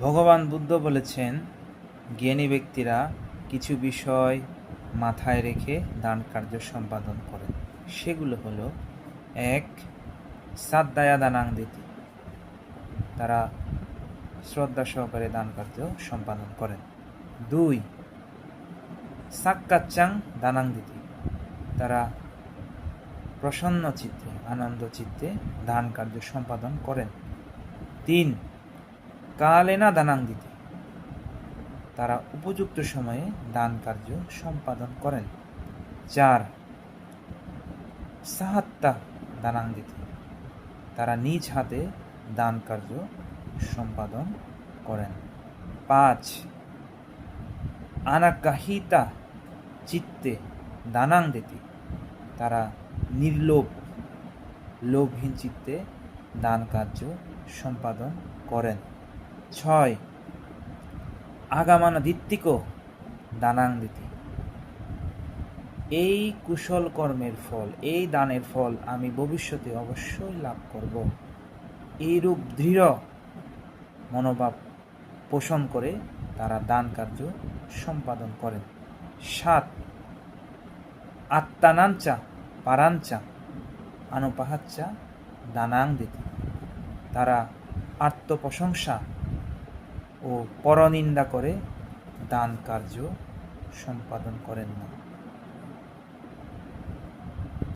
ভগবান বুদ্ধ বলেছেন, জ্ঞানী ব্যক্তিরা কিছু বিষয় মাথায় রেখে দান কার্য সম্পাদন করেন। সেগুলো হলো: ১. শ্রদ্ধায়া দানাং দিতি, তারা শ্রদ্ধা সহকারে দান কার্য সম্পাদন করেন। ২. সাক্কাচ্চাং দানাং দিতি, তারা প্রসন্ন চিত্তে, আনন্দ চিত্তে দান কার্য সম্পাদন করেন। ৩. কালেনা দানাং দিতি, তারা উপযুক্ত সময়ে দান কার্য সম্পাদন করেন। ৪. সাহাত্তা দানাং দিতি, তারা নিজ হাতে দান কার্য সম্পাদন করেন। ৫. আনাকাহিতা চিত্তে দানাং দিতি, তারা নির্লোভ, লোভহীন চিত্তে দান কার্য সম্পাদন করেন। ৬. আগামানাদিত্তিকো দানাং দিতি, এই কুশল কর্মের ফল, এই দানের ফল আমি ভবিষ্যতে অবশ্যই লাভ করব, এইরূপ দৃঢ় মনোভাব পোষণ করে তারা দান কার্য সম্পাদন করেন। ৭. আত্মানাঞ্চা পারাঞ্চা আনুপাহাচ্চা দানাং দিতি, তারা আত্মপ্রশংসা ও পরনিন্দা করে দান কার্য সম্পাদন করেন না।